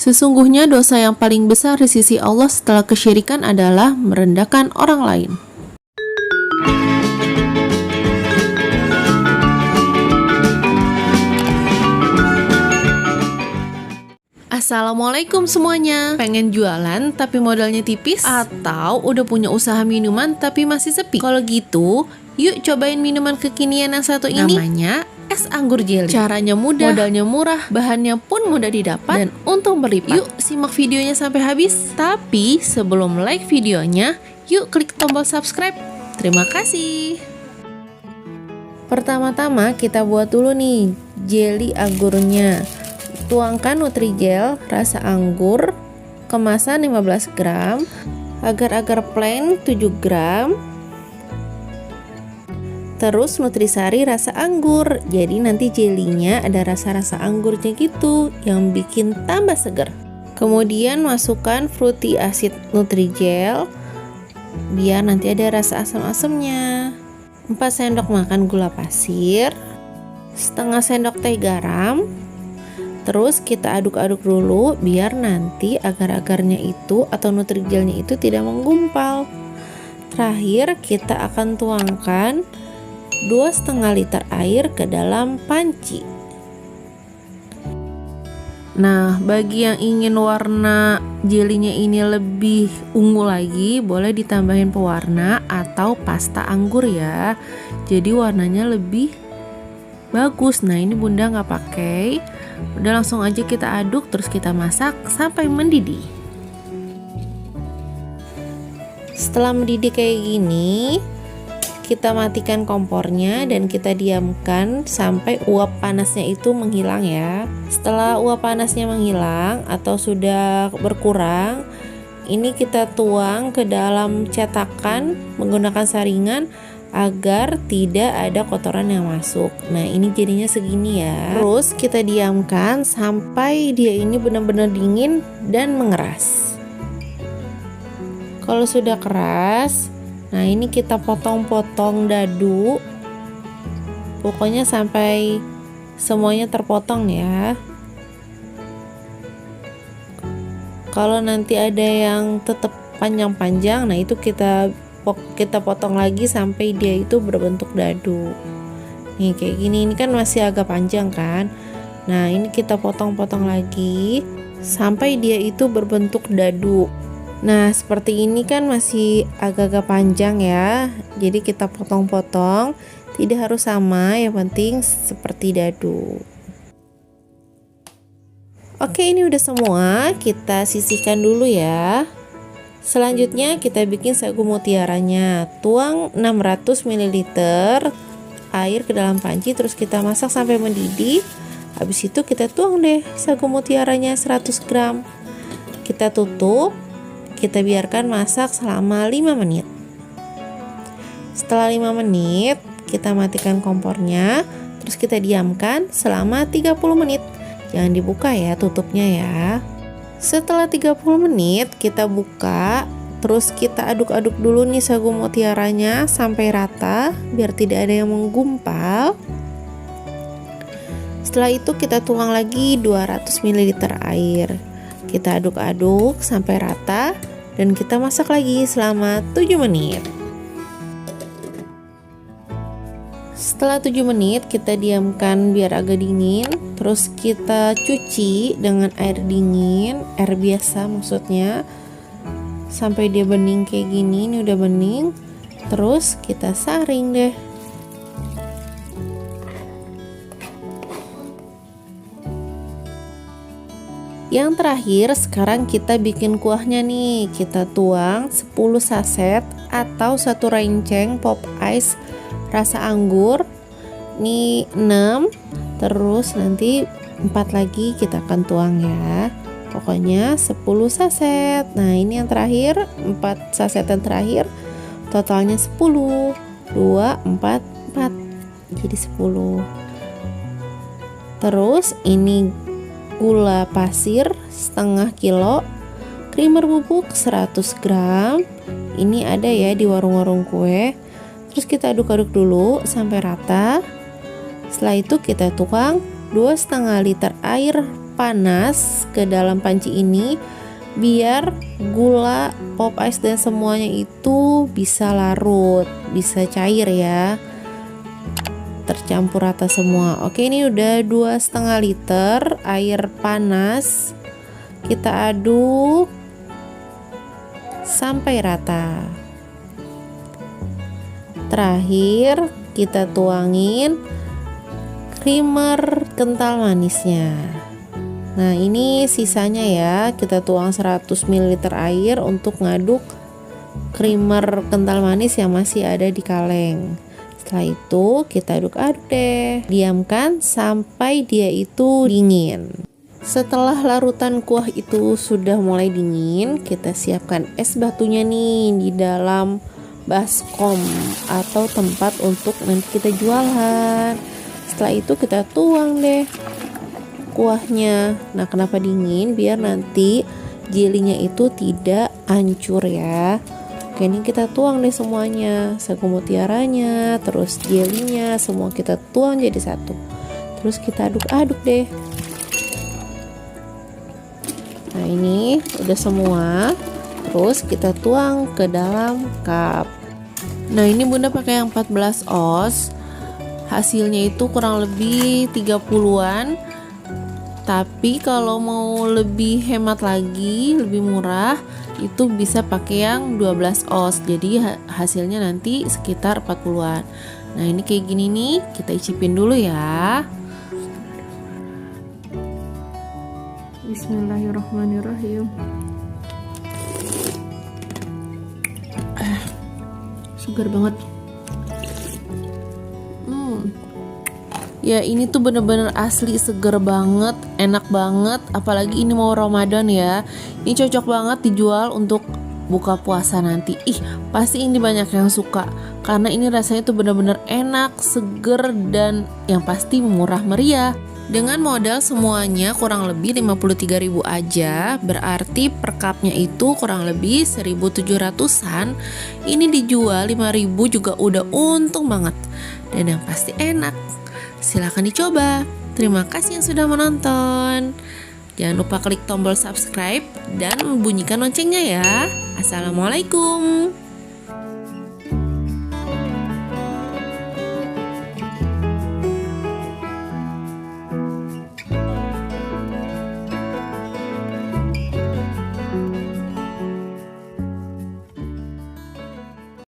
Sesungguhnya dosa yang paling besar di sisi Allah setelah kesyirikan adalah merendahkan orang lain. Assalamualaikum semuanya. Pengen jualan tapi modalnya tipis? Atau udah punya usaha minuman tapi masih sepi? Kalau gitu, yuk cobain minuman kekinian yang satu ini. Namanya es anggur jelly. Caranya mudah, modalnya murah, bahannya pun mudah didapat, dan untung berlipat. Yuk simak videonya sampai habis. Tapi sebelum like videonya, yuk klik tombol subscribe. Terima kasih. Pertama-tama kita buat dulu nih jelly anggurnya. Tuangkan Nutrijel rasa anggur kemasan 15 gram, agar-agar plain 7 gram. Terus Nutrisari rasa anggur. Jadi nanti jelinya ada rasa-rasa anggurnya gitu yang bikin tambah segar. Kemudian masukkan fruity acid Nutrijel biar nanti ada rasa asam-asamnya. 4 sendok makan gula pasir, setengah sendok teh garam. Terus kita aduk-aduk dulu biar nanti agar-agarnya itu atau Nutrijelnya itu tidak menggumpal. Terakhir kita akan tuangkan 2,5 liter air ke dalam panci. Nah, bagi yang ingin warna jelinya ini lebih ungu lagi, boleh ditambahin pewarna atau pasta anggur ya. Jadi warnanya lebih bagus. Nah, ini bunda nggak pakai. Udah langsung aja kita aduk, terus kita masak sampai mendidih. Setelah mendidih kayak gini, kita matikan kompornya dan kita diamkan sampai uap panasnya itu menghilang ya. Setelah uap panasnya menghilang atau sudah berkurang, ini kita tuang ke dalam cetakan menggunakan saringan agar tidak ada kotoran yang masuk. Nah, ini jadinya segini ya. Terus kita diamkan sampai dia ini benar-benar dingin dan mengeras. Kalau sudah keras, nah ini kita potong-potong dadu. Pokoknya sampai semuanya terpotong ya. Kalau nanti ada yang tetap panjang-panjang, nah itu kita potong lagi sampai dia itu berbentuk dadu. Nih kayak gini, ini kan masih agak panjang kan. Nah, ini kita potong-potong lagi sampai dia itu berbentuk dadu. Nah, seperti ini kan masih agak-agak panjang ya. Jadi kita potong-potong, tidak harus sama, yang penting seperti dadu. Oke, ini udah semua, kita sisihkan dulu ya. Selanjutnya kita bikin sagu mutiaranya. Tuang 600 ml air ke dalam panci, terus kita masak sampai mendidih. Habis itu kita tuang deh sagu mutiaranya 100 gram. Kita tutup, kita biarkan masak selama 5 menit. Setelah 5 menit, kita matikan kompornya, terus kita diamkan selama 30 menit. Jangan dibuka ya tutupnya ya. Setelah 30 menit kita buka, terus kita aduk-aduk dulu nih sagu mutiaranya sampai rata biar tidak ada yang menggumpal. Setelah itu kita tuang lagi 200 ml air. Kita aduk-aduk sampai rata dan kita masak lagi selama 7 menit. Setelah 7 menit kita diamkan biar agak dingin. Terus kita cuci dengan air dingin, air biasa maksudnya, sampai dia bening kayak gini. Ini udah bening. Terus kita saring deh. Yang terakhir, sekarang kita bikin kuahnya nih. Kita tuang 10 saset atau 1 renceng pop ice rasa anggur. Ini 6. Terus nanti 4 lagi kita akan tuang ya. Pokoknya 10 saset. Nah, ini yang terakhir, 4 saset yang terakhir. Totalnya 10. 2, 4, 4. Jadi 10. Terus ini gula pasir setengah kilo, creamer bubuk 100 gram. Ini ada ya di warung-warung kue. Terus kita aduk-aduk dulu sampai rata. Setelah itu kita tuang 2,5 liter air panas ke dalam panci ini biar gula, pop ice dan semuanya itu bisa larut, bisa cair ya, tercampur rata semua. Oke, ini udah 2,5 liter air panas, kita aduk sampai rata. Terakhir kita tuangin creamer kental manisnya. Nah, ini sisanya ya, kita tuang 100 ml air untuk ngaduk creamer kental manis yang masih ada di kaleng. Setelah itu kita aduk-aduk deh, diamkan sampai dia itu dingin. Setelah larutan kuah itu sudah mulai dingin, kita siapkan es batunya nih di dalam baskom atau tempat untuk nanti kita jualan. Setelah itu kita tuang deh kuahnya. Nah, kenapa dingin? Biar nanti jelinya itu tidak hancur ya. Oke, ini kita tuang deh semuanya, sagu mutiaranya, terus jelinya, semua kita tuang jadi satu. Terus kita aduk-aduk deh. Nah, ini udah semua. Terus kita tuang ke dalam cup. Nah, ini Bunda pakai yang 14 oz. Hasilnya itu kurang lebih 30-an. Tapi kalau mau lebih hemat lagi, lebih murah, itu bisa pakai yang 12 oz. Jadi hasilnya nanti sekitar 40-an. Nah, ini kayak gini nih, kita icipin dulu ya. Bismillahirrahmanirrahim. Segar banget. Ya, ini tuh bener-bener asli seger banget, enak banget. Apalagi ini mau Ramadan ya. Ini cocok banget dijual untuk buka puasa nanti. Pasti ini banyak yang suka karena ini rasanya tuh bener-bener enak, seger, dan yang pasti murah meriah. Dengan modal semuanya kurang lebih 53.000 aja, berarti per cupnya itu kurang lebih 1.700-an. Ini dijual 5.000 juga udah untung banget. Dan yang pasti enak. Silahkan dicoba. Terima kasih yang sudah menonton. Jangan lupa klik tombol subscribe dan bunyikan loncengnya ya. Assalamualaikum.